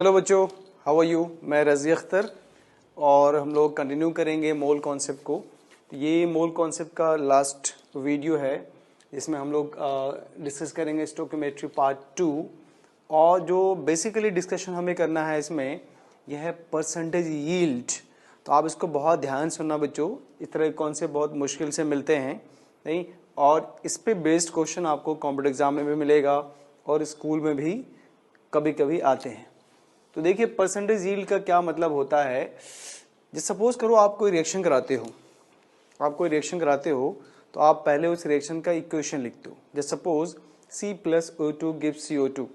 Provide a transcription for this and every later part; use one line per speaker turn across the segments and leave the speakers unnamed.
Hello बच्चों, how are you. मैं रज़ी अख्तर और हम लोग कंटिन्यू करेंगे मोल कॉन्सेप्ट को। ये मोल कॉन्सेप्ट का लास्ट वीडियो है जिसमें हम लोग डिस्कस करेंगे स्टोकियोमेट्री पार्ट 2। और जो बेसिकली डिस्कशन हमें करना है इसमें यह है परसेंटेज यील्ड। तो आप इसको बहुत ध्यान सुनना बच्चों, इस तरह के कॉन्सेप्ट बहुत मुश्किल से मिलते हैं नहीं, और इस पे बेस्ड क्वेश्चन आपको कॉम्पिटिटिव एग्जाम में भी मिलेगा और स्कूल में भी कभी कभी आते हैं। तो देखिए परसेंटेज यील्ड का क्या मतलब होता है। जैसे सपोज करो आप कोई रिएक्शन कराते हो, तो आप पहले उस रिएक्शन का इक्वेशन लिखते हो। जैसे सपोज C+O2 गिव्स CO2।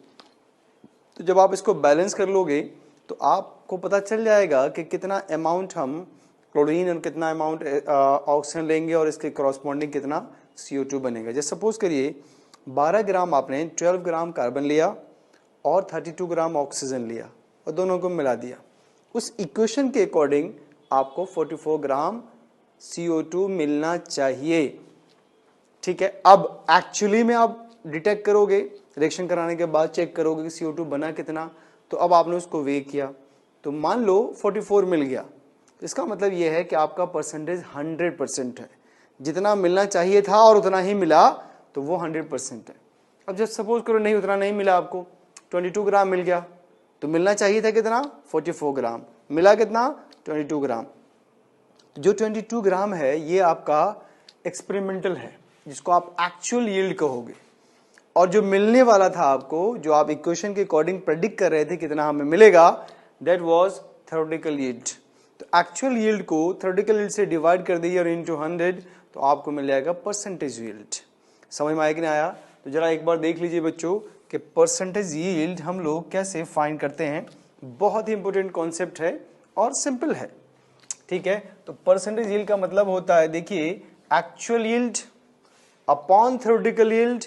तो जब आप इसको बैलेंस कर लोगे तो आपको पता चल जाएगा कि कितना अमाउंट हम क्लोरीन और कितना अमाउंट ऑक्सीजन लेंगे और इसके करॉस्पॉन्डिंग कितना CO2 बनेगा। जैसे सपोज करिए 12 ग्राम आपने 12 ग्राम कार्बन लिया और 32 ग्राम ऑक्सीजन लिया और दोनों को मिला दिया। उस इक्वेशन के अकॉर्डिंग आपको 44 ग्राम CO2 मिलना चाहिए। ठीक है, अब एक्चुअली में आप डिटेक्ट करोगे, रिएक्शन कराने के बाद चेक करोगे कि CO2 बना कितना। तो अब आपने उसको वे किया तो मान लो 44 मिल गया। तो इसका मतलब यह है कि आपका परसेंटेज 100% है। जितना मिलना चाहिए था और उतना ही मिला तो वो 100% है। अब जब सपोज करो नहीं, उतना नहीं मिला, आपको 22 ग्राम मिल गया, तो मिलना चाहिए था कितना 44 ग्राम, मिला कितना 22 ग्राम। जो 22 ग्राम है ये आपका एक्सपेरिमेंटल है, जिसको आप एक्चुअल यील्ड कहोगे। और जो मिलने वाला था आपको, जो आप इक्वेशन के अकॉर्डिंग प्रेडिक्ट कर रहे थे कितना हमें मिलेगा, दैट वाज थ्योरेटिकल यील्ड। तो एक्चुअल यील्ड को थ्योरेटिकल यील्ड से डिवाइड कर दिया और इनटू 100 तो आपको मिल जाएगा परसेंटेज यील्ड। समझ में आया कि नहीं आया? तो जरा एक बार देख लीजिए बच्चों कि परसेंटेज यील्ड हम लोग कैसे फाइंड करते हैं। बहुत ही इंपॉर्टेंट कॉन्सेप्ट है और सिंपल है। ठीक है, तो परसेंटेज यील्ड का मतलब होता है, देखिए, actual yield upon theoretical yield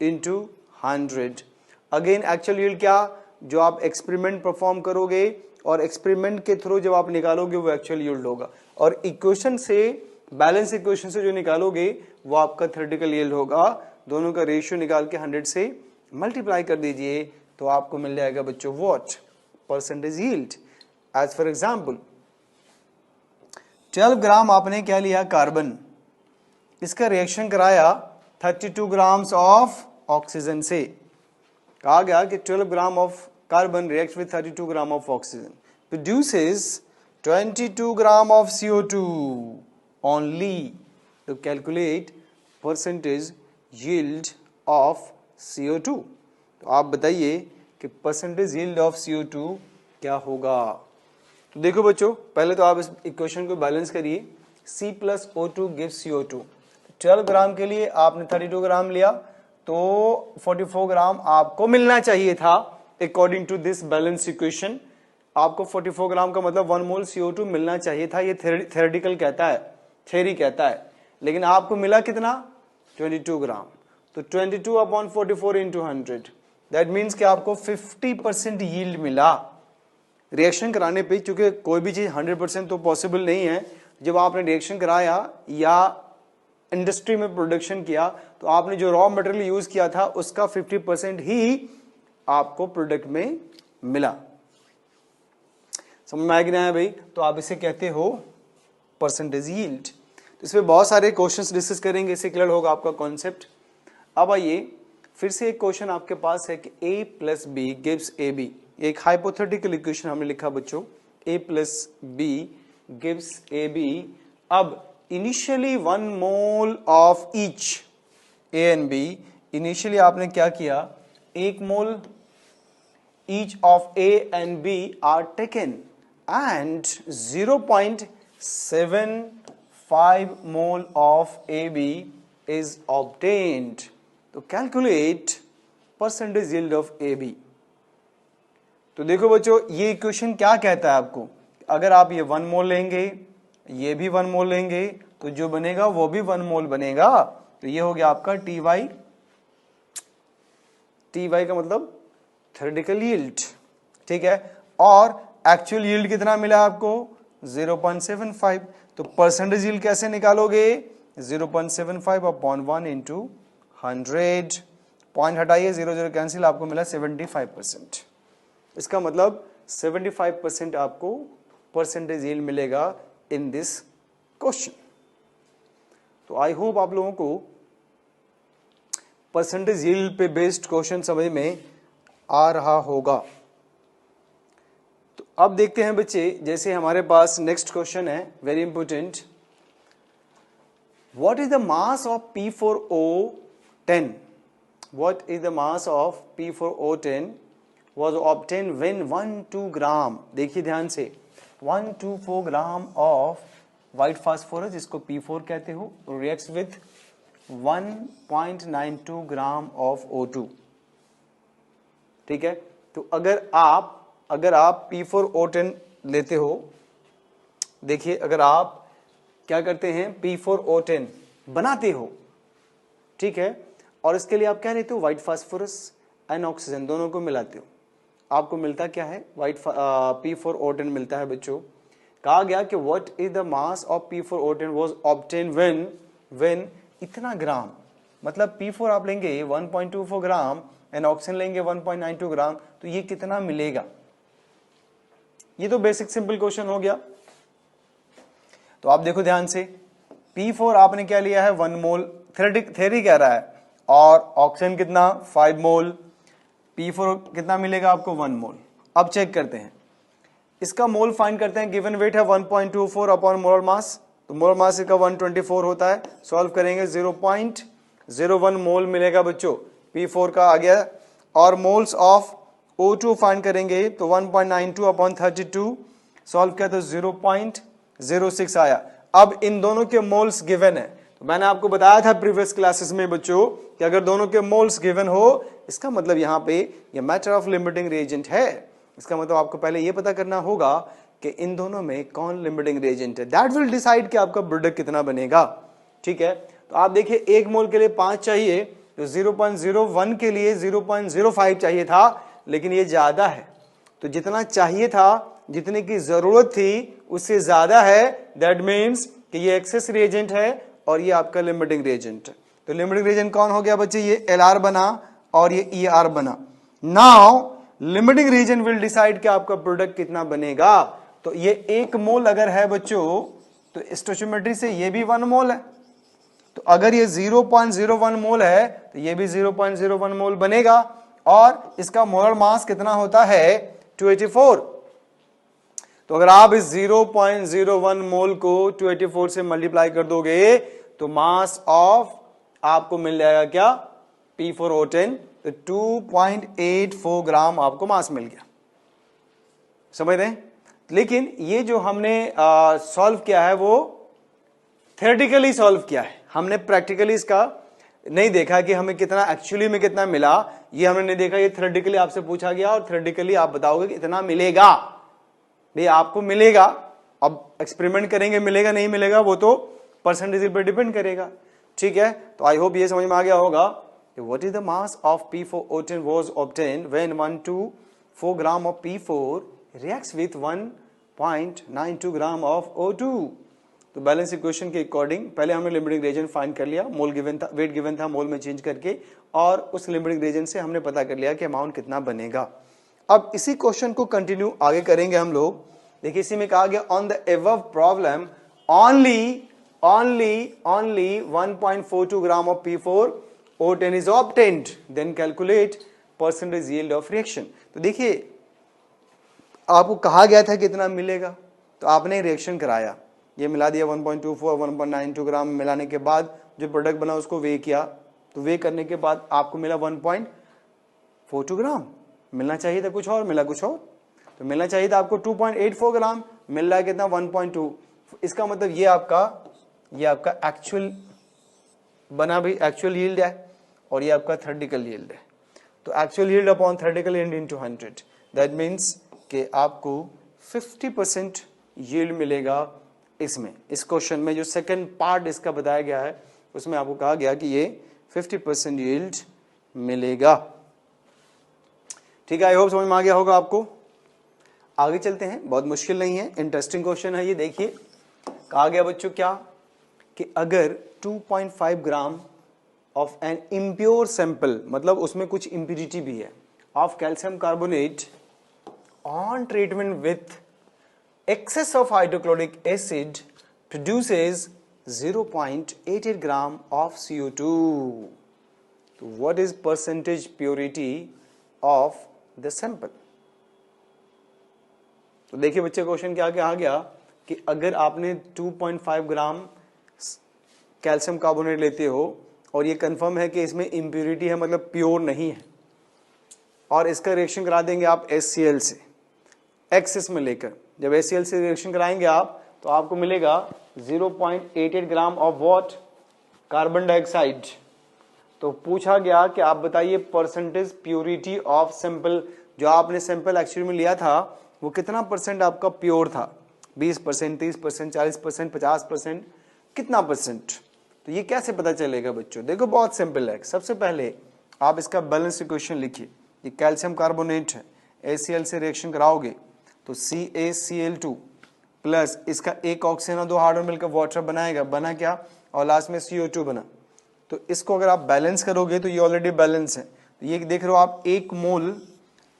into 100। Again actual yield क्या, जो आप एक्सपेरिमेंट परफॉर्म करोगे और एक्सपेरिमेंट के थ्रू जब आप निकालोगे वो एक्चुअल यील्ड होगा। और इक्वेशन से, बैलेंस इक्वेशन से जो निकालोगे वो आपका थ्योरेटिकल यील्ड होगा। दोनों का रेशियो निकाल के 100 से मल्टीप्लाई कर दीजिए तो आपको मिल जाएगा बच्चों what, percentage yield. As for example 12 gram आपने क्या लिया कार्बन, इसका रिएक्शन कराया 32 ग्राम्स ऑफ ऑक्सीजन से। कहा गया कि 12 gram of carbon reacts with 32 gram of oxygen produces 22 gram of CO2 only. तो calculate percentage yield of CO2। तो आप बताइए कि परसेंटेज यील्ड ऑफ CO2 क्या होगा। तो देखो बच्चों, पहले तो आप इस इक्वेशन को बैलेंस करिए। C+O2 gives CO2। 12 ग्राम के लिए आपने 32 ग्राम लिया तो 44 ग्राम आपको मिलना चाहिए था according to this balance equation. आपको 44 ग्राम का मतलब 1 मोल CO2 मिलना चाहिए था, ये थ्योरेटिकल कहता है, थ्योरी कहता है। लेकिन आपको मिला कितना 22 ग्राम। तो 22 अपॉन 44 इंटू 100, दैट मीन्स कि आपको 50% यील्ड मिला रिएक्शन कराने पे। क्योंकि कोई भी चीज 100% तो पॉसिबल नहीं है। जब आपने रिएक्शन कराया या इंडस्ट्री में प्रोडक्शन किया तो आपने जो रॉ मटेरियल यूज किया था उसका 50% ही आपको प्रोडक्ट में मिला। समझ में आया कि नहीं भाई? तो आप इसे कहते हो परसेंटेज यील्ड। तो इसमें बहुत सारे क्वेश्चंस डिस्कस करेंगे, इससे क्लियर होगा आपका कॉन्सेप्ट। अब आइए फिर से एक क्वेश्चन आपके पास है कि A+B गिव्स AB। एक हाइपोथेटिकल इक्वेशन हमने लिखा बच्चों, A+B गिव्स AB। अब initially 1 mole of each A and B, initially आपने क्या किया, 1 mole each of A and B are taken and 0.75 mole of AB is obtained. तो calculate percentage yield of AB। तो देखो बच्चों, ये इक्वेशन क्या कहता है आपको, अगर आप ये 1 मोल लेंगे, ये भी 1 मोल लेंगे, तो जो बनेगा वो भी 1 मोल बनेगा। तो ये हो गया आपका TY। TY का मतलब थ्योरेटिकल यील्ड। ठीक है, और एक्चुअल यील्ड कितना मिला आपको 0.75। तो परसेंटेज यील्ड कैसे निकालोगे, 0.75 अपॉन 1 इंटू 100। पॉइंट हटाइए, 0 0 कैंसिल, आपको मिला 75%। इसका मतलब 75% आपको परसेंटेज यील्ड मिलेगा इन दिस क्वेश्चन। तो आई होप आप लोगों को परसेंटेज यील्ड पे बेस्ड क्वेश्चन समझ में आ रहा होगा। तो अब देखते हैं बच्चे, जैसे हमारे पास नेक्स्ट क्वेश्चन है very important, what is the mass of P4O10? What is the mass of P4O10 was obtained when 1-2 ग्राम, देखिए ध्यान से, 1-4 ग्राम ऑफ व्हाइट फास्फोरस जिसको P4 कहते हो reacts with 1.92 gram of O2। ठीक है, तो अगर आप P4O10 लेते हो, देखिए अगर आप क्या करते हैं P4O10 बनाते हो, ठीक है, और इसके लिए आप क्या लेते हो, व्हाइट फास्फोरस एंड ऑक्सीजन दोनों को मिलाते हो, आपको मिलता क्या है, P4O10 मिलता है बच्चों। कहा गया कि what is the mass of P4O10 was obtain when इतना ग्राम, मतलब P4 आप लेंगे 1.24 ग्राम एंड ऑक्सीजन लेंगे 1.92 ग्राम, तो ये कितना मिलेगा। ये तो बेसिक सिंपल क्वेश्चन हो गया। तो आप देखो ध्यान से, P4 आपने क्या लिया है 1 मोल, थ्योरी कह रहा है, और ऑक्सीजन कितना 5 मोल, P4 कितना मिलेगा आपको 1 मोल। अब चेक करते हैं, इसका मोल फाइंड करते हैं, गिवन वेट है 1.24 अपॉन मोलर मास, तो मोलर मास इसका 124 होता है, सॉल्व करेंगे 0.01 मोल मिलेगा बच्चों, P4 का आ गया। और मोल्स ऑफ O2 फाइंड करेंगे तो 1.92 अपॉन 32, सॉल्व किया तो 0.06 आया। अब इन दोनों के मोल्स गिवन है, तो मैंने आपको बताया था प्रीवियस क्लासेस में बच्चों कि अगर दोनों के मोल्स गिवन हो, इसका मतलब यहाँ पे ये मैटर ऑफ लिमिटिंग रिएजेंट है। इसका मतलब आपको पहले ये पता करना होगा कि इन दोनों में कौन लिमिटिंग रिएजेंट है, दैट विल डिसाइड कि आपका प्रोडक्ट कितना बनेगा। ठीक है, तो आप देखिए 1 मोल के लिए 5 चाहिए, तो 0.01 के लिए 0.05 चाहिए था, लेकिन ये ज्यादा है, तो जितना चाहिए था, जितने की जरूरत थी उससे ज्यादा है, दैट मीन्स कि ये एक्सेस रिएजेंट है और ये आपका लिमिटिंग रिएजेंट है। तो लिमिटिंग रिएजेंट कौन हो गया बच्चे, ये LR बना और ये ER बना। Now limiting reagent will decide कि आपका प्रोडक्ट कितना बनेगा। तो ये 1 मोल अगर है बच्चों, तो स्टोइचियोमेट्री से ये भी 1 मोल है, तो अगर ये 0.01 मोल है तो ये भी 0.01 मोल बनेगा, और इसका मोलर मास कितना होता है 284। तो अगर आप इस 0.01 मोल को 284 से मल्टीप्लाई कर दोगे तो मास ऑफ आपको मिल जाएगा क्या, P4O10, तो 2.84 ग्राम आपको मास मिल गया। समझ रहे हैं, लेकिन ये जो हमने सॉल्व किया है वो थ्योरेटिकली सॉल्व किया है, हमने प्रैक्टिकली इसका नहीं देखा कि हमें कितना एक्चुअली में कितना मिला, ये हमने नहीं देखा, ये थ्योरेटिकली आपसे पूछा गया और थ्योरेटिकली आप बताओगे कि इतना मिलेगा, भाई आपको मिलेगा। अब एक्सपेरिमेंट करेंगे, मिलेगा नहीं मिलेगा वो तो परसेंटेज पर डिपेंड करेगा। ठीक है, तो आई होप ये समझ में आ गया होगा कि what is the mass of P4O10 was obtained when 1-4 gram of P4 reacts with 1.92 gram of O2। तो बैलेंस इक्वेशन के अकॉर्डिंग पहले हमने लिमिटिंग रिएजेंट फाइंड कर लिया, मोल गिवन था, वेट गिवन था, मोल में चेंज करके, और उस लिमिटिंग रिएजेंट से हमने पता कर लिया कि अमाउंट कितना बनेगा। अब इसी क्वेश्चन को कंटिन्यू आगे करेंगे हम लोग। देखिए इसी में कहा गया on the above problem only 1.42 gram of P4O10 is obtained, then calculate percentage yield of reaction. तो देखिए आपको कहा गया था कितना मिलेगा, तो आपने रिएक्शन कराया, ये मिला दिया 1.24 1.92 ग्राम, मिलाने के बाद जो प्रोडक्ट बना उसको वे किया, तो वे करने के बाद आपको मिला 1.42 ग्राम, मिलना चाहिए था कुछ और, मिला कुछ और, तो मिलना चाहिए था आपको 2.84 ग्राम, मिल रहा है कितना 1.2। इसका मतलब ये आपका एक्चुअल बना भी एक्चुअल यील्ड है, और ये आपका थ्योरेटिकल यील्ड है। तो actual yield upon theoretical yield into 100, that means कि आपको 50% यील्ड मिलेगा इसमें। इस क्वेश्चन में जो सेकंड पार्ट इसका बताया गया है उसमें आपको कहा गया कि ये 50% यील्ड मिलेगा। ठीक है, आई होप समझ में आ गया होगा आपको। आगे चलते हैं, बहुत मुश्किल नहीं है, इंटरेस्टिंग क्वेश्चन है ये। देखिए कहा गया बच्चों क्या, कि अगर 2.5 gram of an impure sample, मतलब उसमें कुछ इम्प्यूरिटी भी है, of calcium carbonate on treatment with excess of hydrochloric acid produces 0.88 gram of CO2. So what is percentage purity of the sample? तो देखिए बच्चे क्वेश्चन क्या आ गया कि अगर आपने 2.5 ग्राम कैल्शियम कार्बोनेट लेते हो और ये कंफर्म है कि इसमें इम्प्योरिटी है, मतलब प्योर नहीं है, और इसका रिएक्शन करा देंगे आप HCl से एक्सेस में लेकर, जब HCl से रिएक्शन कराएंगे आप तो आपको मिलेगा 0.88 gram of what, carbon dioxide. तो पूछा गया कि आप बताइए परसेंटेज प्योरिटी ऑफ सैंपल, जो आपने सैंपल एक्चुअली में लिया था वो कितना परसेंट आपका प्योर था, 20%, 30%, 40%, 50%, कितना परसेंट? तो ये कैसे पता चलेगा बच्चों? देखो बहुत सिंपल है। सबसे पहले आप इसका बैलेंस इक्वेशन लिखिए। ये कैल्शियम कार्बोनेट है, HCl से रिएक्शन कराओगे तो CaCl2 प्लस इसका एक ऑक्सीजन और 2 हाइड्रोजन मिलकर वाटर बनाएगा, बना क्या, और लास्ट में CO2 बना। तो इसको अगर आप बैलेंस करोगे तो ये ऑलरेडी बैलेंस है। तो ये देख रहे हो आप, 1 मोल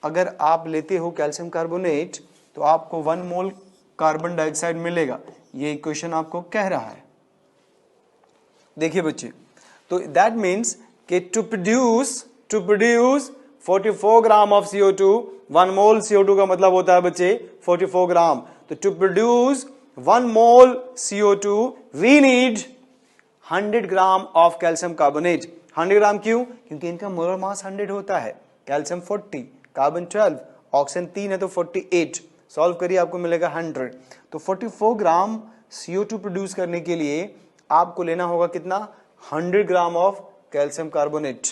अगर आप लेते हो कैल्शियम कार्बोनेट तो आपको 1 मोल कार्बन डाइऑक्साइड मिलेगा। ये इक्वेशन आपको कह रहा है। देखिए बच्चे, तो दैट मीन्स कि to produce 44 gram of CO2, 1 mole CO2 का मतलब होता है बच्चे 44 ग्राम। तो to produce 1 mole CO2 we need 100 gram of calcium carbonate. 100 gram क्यों? क्योंकि इनका मोलर मास 100 होता है। कैल्शियम 40, कार्बन 12, ऑक्सीजन 3 है तो 48। सॉल्व करिए आपको मिलेगा 100। तो 44 ग्राम CO2 प्रोड्यूस करने के लिए आपको लेना होगा कितना, 100 ग्राम ऑफ कैल्शियम कार्बोनेट,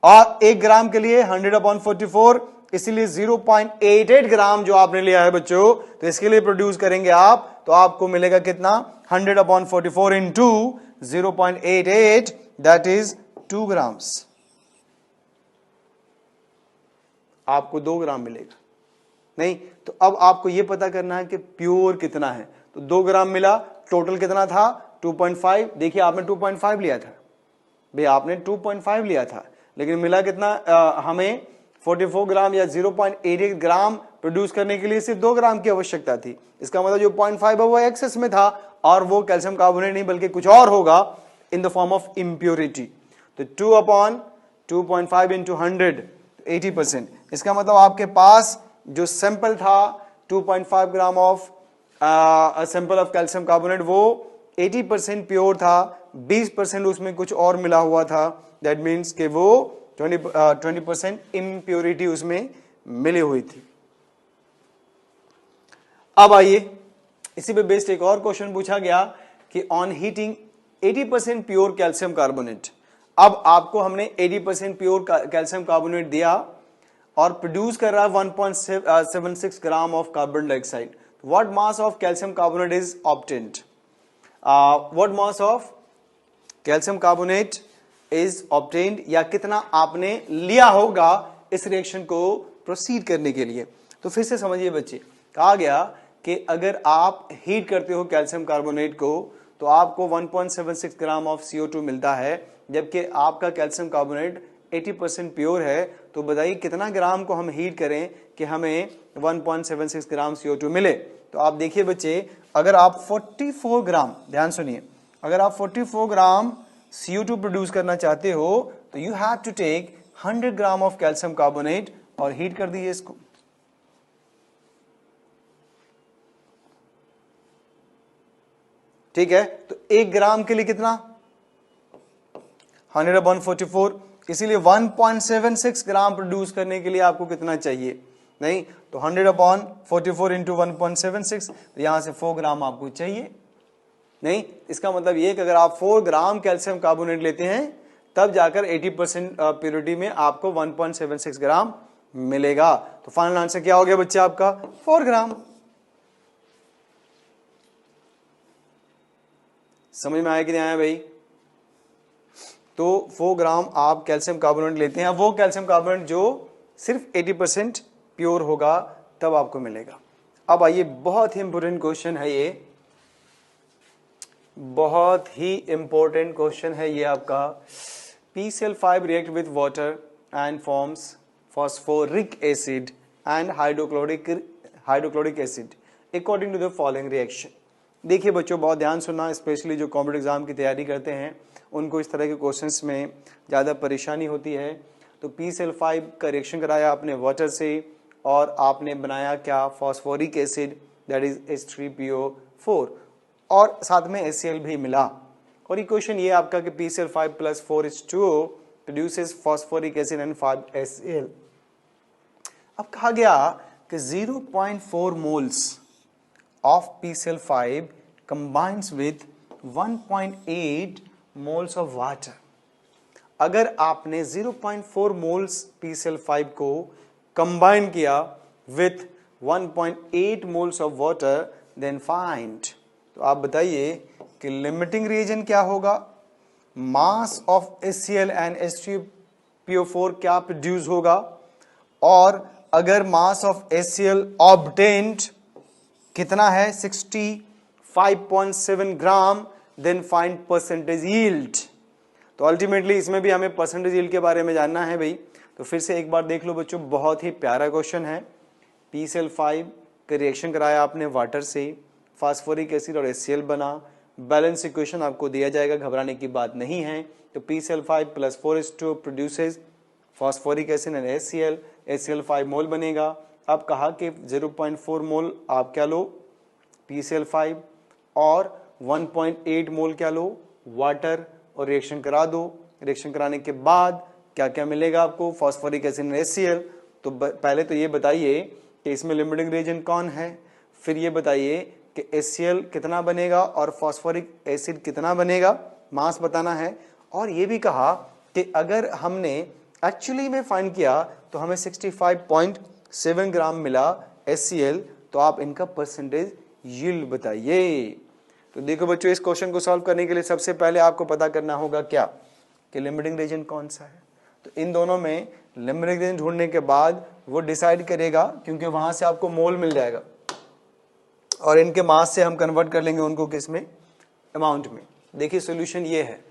और 1 ग्राम के लिए 100/44, इसीलिए 0.88 ग्राम जो आपने लिया है बच्चों, तो इसके लिए प्रोड्यूस करेंगे आप तो आपको मिलेगा कितना, 100/44 इंटू 0.88, दैट इज 2 ग्राम्स। आपको 2 ग्राम मिलेगा नहीं। तो अब आपको यह पता करना है कि प्योर कितना है। तो 2 ग्राम मिला, टोटल कितना था 2.5। देखिए आपने 2.5 लिया था भाई, आपने 2.5 लिया था, लेकिन मिला कितना हमें 44 ग्राम या 0.88 ग्राम प्रोड्यूस करने के लिए सिर्फ 2 ग्राम की आवश्यकता थी। इसका मतलब जो 0.5 है वो एक्सेस में था, और वो कैल्शियम कार्बोनेट नहीं बल्कि कुछ और होगा in the form of impurity. तो 2/2.5 इंटू 100, 80%। इसका मतलब आपके पास जो सैंपल था 2.5 gram of sample of calcium carbonate, वो 80% प्योर था, 20% उसमें कुछ और मिला हुआ था। दैट मीन्स कि वो 20% इम्प्योरिटी उसमें मिली हुई थी। अब आइए इसी पे बेस्ड एक और क्वेश्चन पूछा गया कि on heating 80% pure calcium carbonate. अब आपको हमने 80% प्योर कैल्शियम कार्बोनेट दिया और प्रोड्यूस कर रहा है 1.76 ग्राम of carbon dioxide. What mass of calcium carbonate is obtained? What mass of calcium carbonate is obtained, या कितना आपने लिया होगा इस रिएक्शन को प्रोसीड करने के लिए? तो फिर से समझिए बच्चे, कहा गया कि अगर आप हीट करते हो कैल्शियम कार्बोनेट को तो आपको 1.76 ग्राम ऑफ CO2 मिलता है, जबकि आपका कैल्शियम कार्बोनेट 80% प्योर है। तो बताइए कितना ग्राम को हम हीट करें कि हमें 1.76 ग्राम CO2 मिले? तो आप देखिए बच्चे, अगर आप 44 ग्राम, ध्यान सुनिए, अगर आप 44 ग्राम CO2 प्रोड्यूस करना चाहते हो तो you have to take 100 gram of calcium carbonate और हीट कर दीजिए इसको। ठीक है, तो 1 ग्राम के लिए कितना, 100/44, इसीलिए 1.76 ग्राम प्रोड्यूस करने के लिए आपको कितना चाहिए? नहीं, तो 100/44 इंटू 1.76, तो यहां से 4 ग्राम आपको चाहिए। नहीं, इसका मतलब ये कि अगर आप 4 ग्राम कैल्शियम कार्बोनेट लेते हैं तब जाकर 80% प्योरिटी में आपको 1.76 ग्राम मिलेगा। तो फाइनल आंसर क्या हो गया बच्चे आपका? 4 ग्राम। समझ में आया कि नहीं आया भाई? तो 4 ग्राम आप कैल्शियम कार्बोनेट लेते हैं, वो कैल्शियम कार्बोनेट जो सिर्फ 80% प्योर होगा तब आपको मिलेगा। अब आइए, बहुत ही इंपोर्टेंट क्वेश्चन है ये, बहुत ही इंपॉर्टेंट क्वेश्चन है ये आपका। PCl5 react with water and forms phosphoric acid and hydrochloric acid according to the following reaction। देखिए बच्चों, बहुत ध्यान सुनना, स्पेशली जो कॉम्पिटिटिव एग्जाम की तैयारी करते हैं उनको इस तरह के क्वेश्चंस में ज़्यादा परेशानी होती है। तो PCl5 का रिएक्शन कराया आपने वाटर से और आपने बनाया क्या, phosphoric acid, that is H3PO4, और साथ में HCl भी मिला। और इक्वेशन ये आपका कि PCl5 + 4H2O produces phosphoric acid and 5HCl। अब कहा गया कि 0.4 moles of PCl5 combines with 1.8 moles of water। अगर आपने 0.4 moles PCl5 को कंबाइन किया with 1.8 moles of water, then find। तो आप बताइए कि लिमिटिंग रिएजेंट क्या होगा, mass of HCl and H3PO4 क्या प्रोड्यूस होगा, और अगर मास ऑफ HCl ऑब्टेन्ड कितना है 65.7 ग्राम, देन फाइंड परसेंटेज यील्ड। तो अल्टीमेटली इसमें भी हमें परसेंटेज यील्ड के बारे में जानना है भाई। तो फिर से एक बार देख लो बच्चों, बहुत ही प्यारा क्वेश्चन है। PCl5 का रिएक्शन कराया आपने वाटर से, फास्फोरिक एसिड और HCl बना, बैलेंस इक्वेशन आपको दिया जाएगा, घबराने की बात नहीं है। तो PCl5 + 4H2O produces phosphoric acid and HCl, HCl 5 मोल बनेगा। अब कहा कि 0.4 मोल आप क्या लो PCl5 और 1.8 मोल क्या लो वाटर, और रिएक्शन करा दो। रिएक्शन कराने के बाद क्या क्या मिलेगा आपको, फॉस्फोरिक एसिड एंड HCl। तो पहले तो ये बताइए कि इसमें लिमिटिंग रिएजेंट कौन है, फिर ये बताइए कि HCl कितना बनेगा और फॉस्फोरिक एसिड कितना बनेगा, मास बताना है। और ये भी कहा कि अगर हमने एक्चुअली में फाइंड किया तो हमें 65.7 ग्राम मिला HCl, तो आप इनका परसेंटेज यील्ड बताइए। तो देखो बच्चों, इस क्वेश्चन को सॉल्व करने के लिए सबसे पहले आपको पता करना होगा क्या, कि लिमिटिंग रिएजेंट कौन सा है। तो इन दोनों में लिमिटिंग रिएजेंट ढूंढने के बाद वो डिसाइड करेगा, क्योंकि वहां से आपको मोल मिल जाएगा और इनके मास से हम कन्वर्ट कर लेंगे उनको किस में, अमाउंट में। देखिए सॉल्यूशन ये है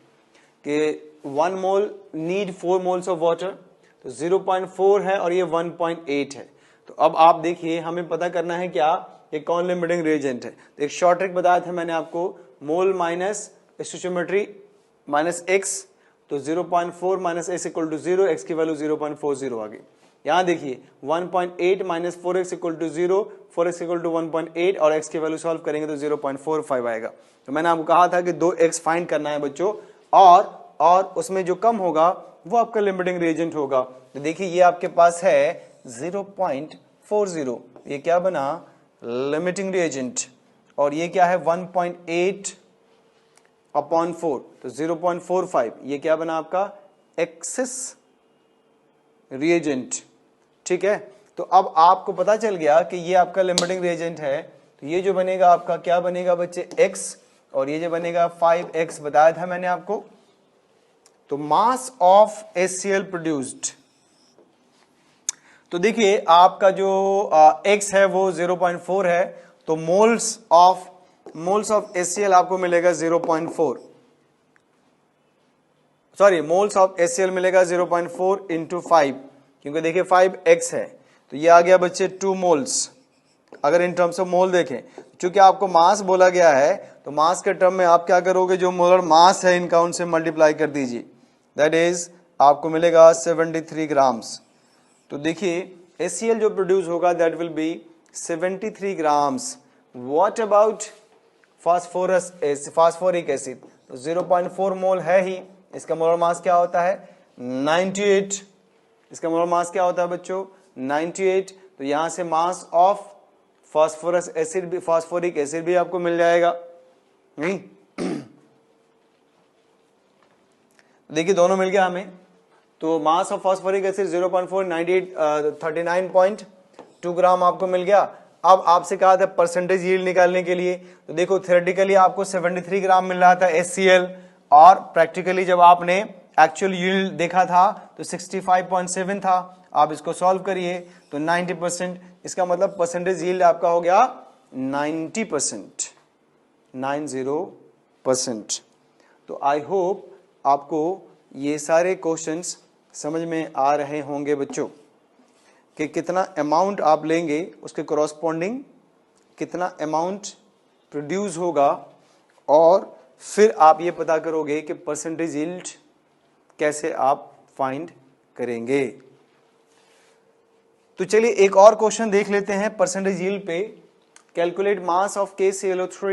कि 1 मोल नीड 4 मोल्स ऑफ वाटर, तो 0.4 है और ये 1.8 है। तो अब आप देखिए हमें पता करना है क्या, ये कौन लिमिटिंग रिएजेंट है। तो एक शॉर्ट ट्रिक बताया था मैंने आपको, mole minus stoichiometry minus x, तो 0.4 minus x equal to 0, x की वैल्यू 0.40 आ गई। यहाँ देखिए 1.8 minus 4x equal to 0, 4x equal to 1.8, और x की वैल्यू सॉल्व करेंगे तो 0.45 आएगा। तो मैंने आपको कहा था कि 2x फाइंड करना है बच्चों, और उसमें जो कम होगा वो आपका लिमिटिंग रिएजेंट होगा। तो देखिए ये आपके पास है 0.40, ये क्या बना, लिमिटिंग रिएजेंट, और ये क्या है 1.8/4, तो 0.45, ये क्या बना आपका एक्सेस रिएजेंट। ठीक है, तो अब आपको पता चल गया कि ये आपका लिमिटिंग रिएजेंट है। तो ये जो बनेगा आपका क्या बनेगा बच्चे, x, और ये जो बनेगा 5x बताया था मैंने आपको। तो मास ऑफ HCl प्रोड्यूस्ड, तो देखिए आपका जो x है वो 0.4 है, तो मोल्स ऑफ HCl आपको मिलेगा 0.4, सॉरी मोल्स ऑफ HCl मिलेगा 0.4 इंटू 5, क्योंकि देखिए 5x है, तो ये आ गया बच्चे 2 मोल्स। अगर इन टर्म्स ऑफ मोल देखें, चूंकि आपको मास बोला गया है, तो मास के टर्म में आप क्या करोगे, जो मोलर मास है इनका उनसे मल्टीप्लाई कर दीजिए, दैट इज आपको मिलेगा 73 ग्राम्स। तो देखिए HCl जो प्रोड्यूस होगा that will be 73 grams. What about phosphoric acid, तो 0.4 मोल है ही, इसका मोलर मास क्या होता है 98, इसका मोलर मास क्या होता है बच्चों 98। तो यहां से मास ऑफ फॉस्फोरिक एसिड भी आपको मिल जाएगा, नहीं देखिए दोनों मिल गया हमें। तो मास ऑफ फॉस्फोरिक एसिड 0.4 39.2 ग्राम आपको मिल गया। अब आपसे कहा था परसेंटेज यील्ड निकालने के लिए, तो देखो थ्योरेटिकली आपको 73 ग्राम मिल रहा था HCl, और प्रैक्टिकली जब आपने एक्चुअल यील्ड देखा था तो 65.7 था। आप इसको सॉल्व करिए तो 90%, इसका मतलब परसेंटेज यील्ड आपका हो गया 90%, 90%। तो आई होप आपको ये सारे क्वेश्चंस समझ में आ रहे होंगे बच्चों। कि कितना अमाउंट आप लेंगे उसके कॉरस्पॉन्डिंग कितना अमाउंट प्रोड्यूस होगा, और फिर आप ये पता करोगे कि परसेंटेज यील्ड कैसे आप फाइंड करेंगे। तो चलिए एक और क्वेश्चन देख लेते हैं परसेंटेज यील्ड पे। Calculate mass of KClO3